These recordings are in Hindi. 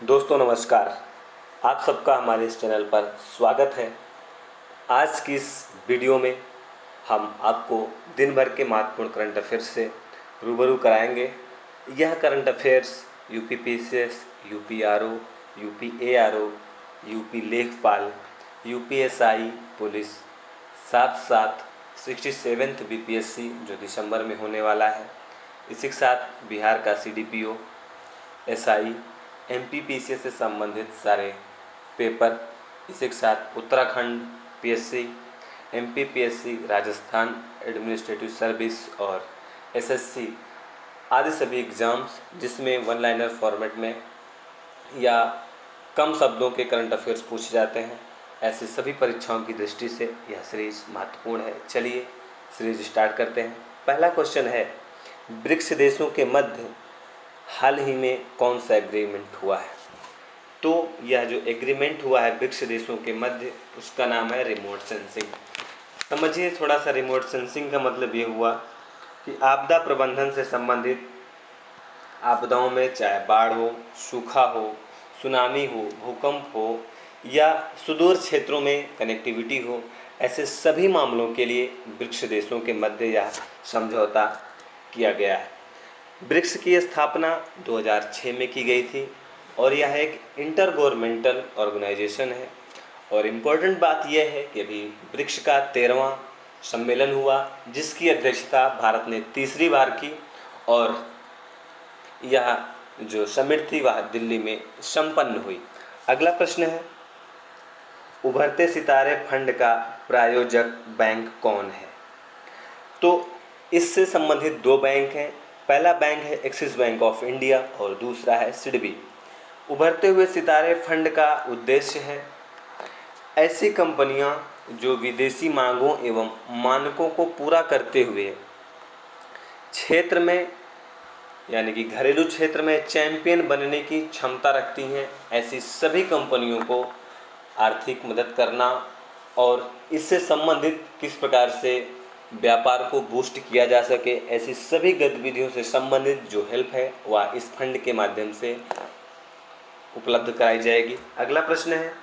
दोस्तों नमस्कार। आप सबका हमारे इस चैनल पर स्वागत है। आज की इस वीडियो में हम आपको दिन भर के महत्वपूर्ण करंट अफेयर्स से रूबरू कराएंगे। यह current affairs UP PCS, UP RO, UP ARO, UP लेखपाल, यूपीएसआई पुलिस, साथ साथ 67th बीपीएससी जो दिसंबर में होने वाला है, इसी के साथ बिहार का सीडीपीओ, एसआई, एमपीपीसीएस से संबंधित सारे पेपर, इसी के साथ Uttarakhand PSC, MPPSC, Rajasthan administrative service और एसएससी आदि सभी एग्ज़ाम्स जिसमें वन लाइनर फॉर्मेट में या कम शब्दों के करंट अफेयर्स पूछे जाते हैं, ऐसी सभी परीक्षाओं की दृष्टि से यह सीरीज महत्वपूर्ण है। चलिए सीरीज स्टार्ट करते हैं। पहला क्वेश्चन है, ब्रिक्स देशों के मध्य हाल ही में कौन सा एग्रीमेंट हुआ है? तो यह जो एग्रीमेंट हुआ है ब्रिक्स देशों के मध्य, उसका नाम है रिमोट सेंसिंग। समझिए थोड़ा सा, रिमोट सेंसिंग का मतलब ये हुआ कि आपदा प्रबंधन से संबंधित आपदाओं में, चाहे बाढ़ हो, सूखा हो, सुनामी हो, भूकंप हो या सुदूर क्षेत्रों में कनेक्टिविटी हो, ऐसे सभी मामलों के लिए ब्रिक्स देशों के मध्य यह समझौता किया गया है। ब्रिक्स की स्थापना 2006 में की गई थी और यह एक इंटर गवर्नमेंटल ऑर्गेनाइजेशन है। और इम्पोर्टेंट बात यह है कि अभी ब्रिक्स का 13वां सम्मेलन हुआ, जिसकी अध्यक्षता भारत ने तीसरी बार की और यह जो समिट थी वह दिल्ली में संपन्न हुई। अगला प्रश्न है, उभरते सितारे फंड का प्रायोजक बैंक कौन है? तो इससे संबंधित दो बैंक हैं। पहला बैंक है एक्सिस बैंक ऑफ इंडिया और दूसरा है सिडबी। उभरते हुए सितारे फंड का उद्देश्य है ऐसी कंपनियां जो विदेशी मांगों एवं मानकों को पूरा करते हुए क्षेत्र में, यानी कि घरेलू क्षेत्र में चैंपियन बनने की क्षमता रखती हैं, ऐसी सभी कंपनियों को आर्थिक मदद करना और इससे संबंधित किस प्रकार से व्यापार को बूस्ट किया जा सके, ऐसी सभी गतिविधियों से संबंधित जो हेल्प है वह इस फंड के माध्यम से उपलब्ध कराई जाएगी। अगला प्रश्न है,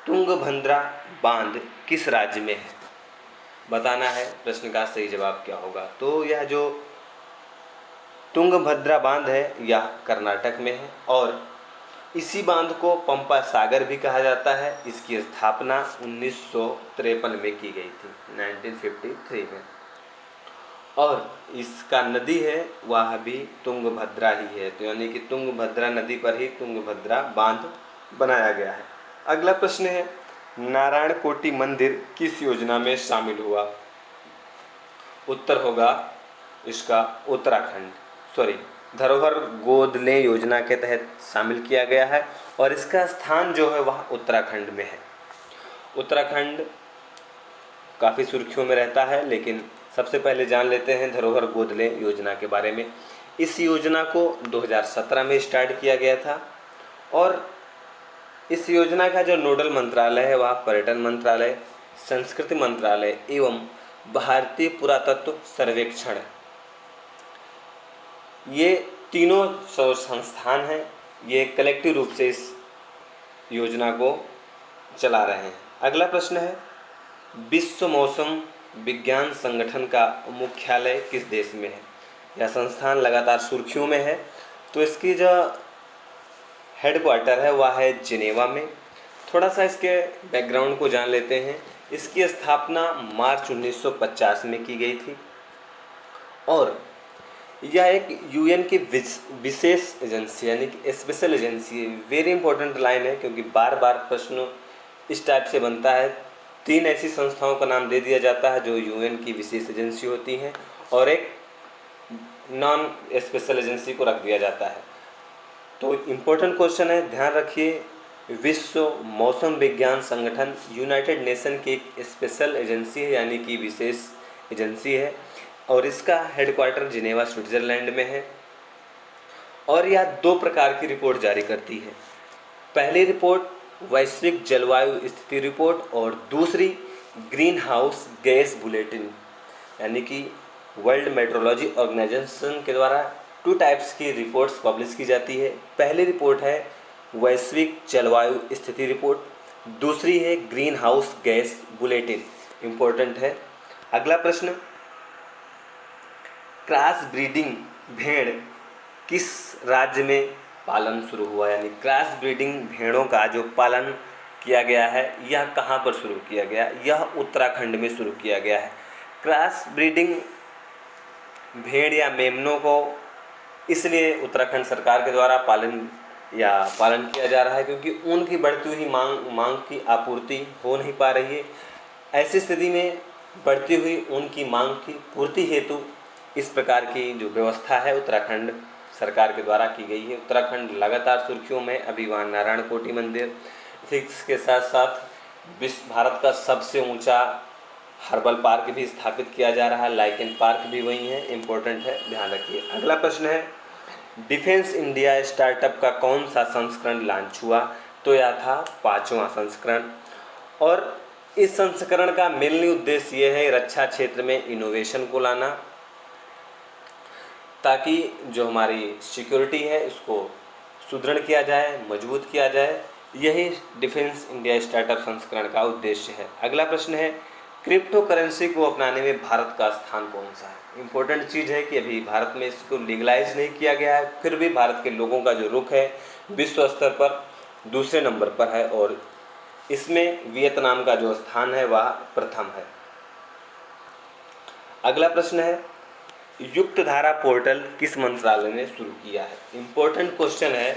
तुंगभद्रा बांध किस राज्य में है? बताना है प्रश्न का सही जवाब क्या होगा। तो यह जो तुंगभद्रा बांध है यह कर्नाटक में है और इसी बांध को पंपा सागर भी कहा जाता है। इसकी स्थापना 1953 में की गई थी, 1953 में, और इसका नदी है वह भी तुंगभद्रा ही है। तो यानी कि तुंगभद्रा नदी पर ही तुंगभद्रा बांध बनाया गया है। अगला प्रश्न है, नारायणकोटि मंदिर किस योजना में शामिल हुआ? उत्तर होगा इसका उत्तराखंड, धरोहर गोद लें योजना के तहत शामिल किया गया है और इसका स्थान जो है वह उत्तराखंड में है। उत्तराखंड काफ़ी सुर्खियों में रहता है, लेकिन सबसे पहले जान लेते हैं धरोहर गोद लें योजना के बारे में। इस योजना को 2017 में स्टार्ट किया गया था और इस योजना का जो नोडल मंत्रालय है वह पर्यटन मंत्रालय, संस्कृति मंत्रालय एवं भारतीय पुरातत्व सर्वेक्षण, ये तीनों संस्थान हैं, ये कलेक्टिव रूप से इस योजना को चला रहे हैं। अगला प्रश्न है, विश्व मौसम विज्ञान संगठन का मुख्यालय किस देश में है? यह संस्थान लगातार सुर्खियों में है, तो इसकी जो हेडक्वार्टर है वह है जिनेवा में। थोड़ा सा इसके बैकग्राउंड को जान लेते हैं। इसकी स्थापना मार्च 1950 में की गई थी और यह एक यूएन की विशेष एजेंसी, यानी कि स्पेशल एजेंसी है। वेरी इंपॉर्टेंट लाइन है क्योंकि बार बार प्रश्न इस टाइप से बनता है। 3 ऐसी संस्थाओं का नाम दे दिया जाता है जो यूएन की विशेष एजेंसी होती हैं और एक नॉन स्पेशल एजेंसी को रख दिया जाता है। तो इम्पोर्टेंट क्वेश्चन है, ध्यान रखिए, विश्व मौसम विज्ञान संगठन यूनाइटेड नेशन की एक स्पेशल एजेंसी है, यानी कि विशेष एजेंसी है और इसका हेडक्वार्टर जिनेवा स्विट्जरलैंड में है और यह 2 प्रकार की रिपोर्ट जारी करती है। पहली रिपोर्ट वैश्विक जलवायु स्थिति रिपोर्ट और दूसरी ग्रीन हाउस गैस बुलेटिन, यानी कि वर्ल्ड मेट्रोलॉजी ऑर्गेनाइजेशन के द्वारा 2 टाइप्स की रिपोर्ट्स पब्लिश की जाती है। पहली रिपोर्ट है वैश्विक जलवायु स्थिति रिपोर्ट, दूसरी है green house gas bulletin, important है। अगला प्रश्न, क्रॉस ब्रीडिंग भेड़ किस राज्य में पालन शुरू हुआ, यानी क्रॉस ब्रीडिंग भेड़ों का जो पालन किया गया है यह कहाँ पर शुरू किया गया, यह उत्तराखंड में शुरू किया गया है। क्रॉस ब्रीडिंग भेड़ या मेमनों को इसलिए उत्तराखंड सरकार के द्वारा पालन किया जा रहा है क्योंकि उनकी बढ़ती हुई मांग की आपूर्ति हो नहीं पा रही है। ऐसी स्थिति में बढ़ती हुई उनकी मांग की पूर्ति हेतु इस प्रकार की जो व्यवस्था है उत्तराखंड सरकार के द्वारा की गई है। उत्तराखंड लगातार सुर्खियों में, अभी वहाँ नारायणकोटि मंदिर, इसके साथ साथ विश्व भारत का सबसे ऊंचा हर्बल पार्क भी स्थापित किया जा रहा है, लाइकेन पार्क भी वहीं है, इम्पोर्टेंट है, ध्यान रखिए। अगला प्रश्न है, डिफेंस इंडिया स्टार्टअप का कौन सा संस्करण लॉन्च हुआ, तो यह था 5वां संस्करण। और इस संस्करण का मेनली उद्देश्य यह है रक्षा क्षेत्र में इनोवेशन को लाना, ताकि जो हमारी सिक्योरिटी है उसको सुदृढ़ किया जाए, मजबूत किया जाए। यही डिफेंस इंडिया स्टार्टअप संस्करण का उद्देश्य है। अगला प्रश्न है, क्रिप्टो करेंसी को अपनाने में भारत का स्थान कौन सा है। इम्पोर्टेंट चीज़ है कि अभी भारत में इसको लीगलाइज नहीं किया गया है, फिर भी भारत के लोगों का जो रुख है विश्व स्तर पर दूसरे नंबर पर है और इसमें वियतनाम का जो स्थान है वह प्रथम है। अगला प्रश्न है, युक्त धारा पोर्टल किस मंत्रालय ने शुरू किया है। इम्पोर्टेंट क्वेश्चन है।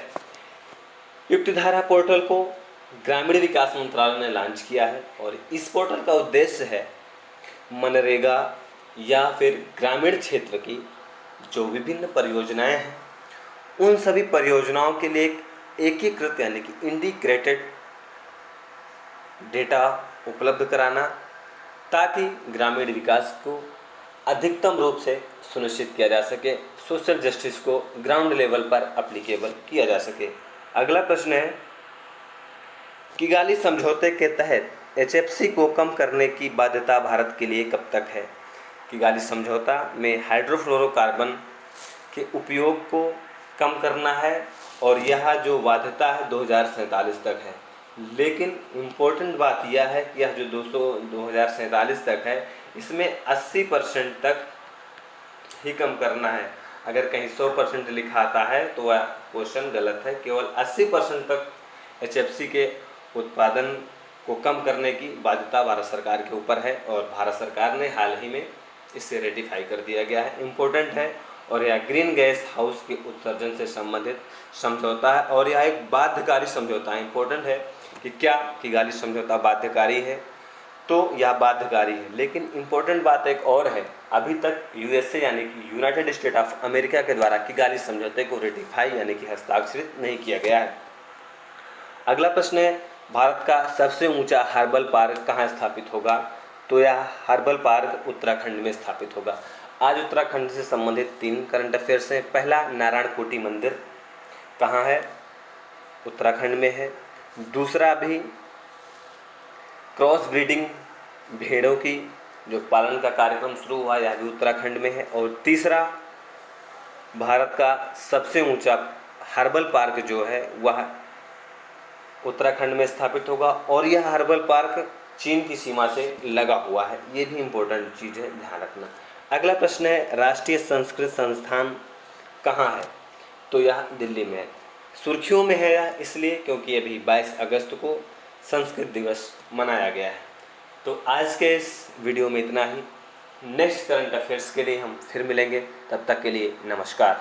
युक्त धारा पोर्टल को ग्रामीण विकास मंत्रालय ने लॉन्च किया है और इस पोर्टल का उद्देश्य है मनरेगा या फिर ग्रामीण क्षेत्र की जो विभिन्न परियोजनाएं हैं उन सभी परियोजनाओं के लिए एकीकृत यानी कि इंटीग्रेटेड डेटा उपलब्ध कराना, ताकि ग्रामीण विकास को अधिकतम रूप से सुनिश्चित किया जा सके, सोशल जस्टिस को ग्राउंड लेवल पर एप्लीकेबल किया जा सके। अगला प्रश्न है, किगाली समझौते के तहत HFC को कम करने की बाध्यता भारत के लिए कब तक है। किगाली समझौता में हाइड्रोफ्लोरोकार्बन के उपयोग को कम करना है और यह जो बाध्यता है 2047 तक है, लेकिन इम्पोर्टेंट बात यह है कि यह जो 2047 तक है इसमें 80% तक ही कम करना है। अगर कहीं 100% लिखा आता है तो वह क्वेश्चन गलत है, केवल 80% तक HFC के उत्पादन को कम करने की बाध्यता भारत सरकार के ऊपर है और भारत सरकार ने हाल ही में इसे रेटिफाई कर दिया गया है, इम्पोर्टेंट है। और यह ग्रीन गैस हाउस के उत्सर्जन से संबंधित समझौता है और यह एक बाध्यकारी समझौता है। इम्पोर्टेंट है कि क्या किगाली समझौता बाध्यकारी है, तो यह बाध्यकारी है। लेकिन इम्पोर्टेंट बात एक और है, अभी तक USA यानी कि यूनाइटेड स्टेट ऑफ अमेरिका के द्वारा किगाली समझौते को रेटिफाई यानी कि हस्ताक्षरित नहीं किया गया है। अगला प्रश्न है, भारत का सबसे ऊंचा हर्बल पार्क कहाँ स्थापित होगा, तो यह हर्बल पार्क उत्तराखंड में स्थापित होगा। आज उत्तराखंड से संबंधित 3 करंट अफेयर्स हैं। पहला, नारायणकोटि मंदिर कहाँ है, उत्तराखंड में है। दूसरा, भी क्रॉस ब्रीडिंग भेड़ों की जो पालन का कार्यक्रम शुरू हुआ यह भी उत्तराखंड में है। और तीसरा, भारत का सबसे ऊंचा हर्बल पार्क जो है वह उत्तराखंड में स्थापित होगा और यह हर्बल पार्क चीन की सीमा से लगा हुआ है। ये भी इम्पोर्टेंट चीज़ है, ध्यान रखना। अगला प्रश्न है, राष्ट्रीय संस्कृत संस्थान कहाँ है, तो यह दिल्ली में है। सुर्खियों में है यह इसलिए क्योंकि अभी 22 अगस्त को संस्कृत दिवस मनाया गया है। तो आज के इस वीडियो में इतना ही। नेक्स्ट करंट अफेयर्स के लिए हम फिर मिलेंगे, तब तक के लिए नमस्कार।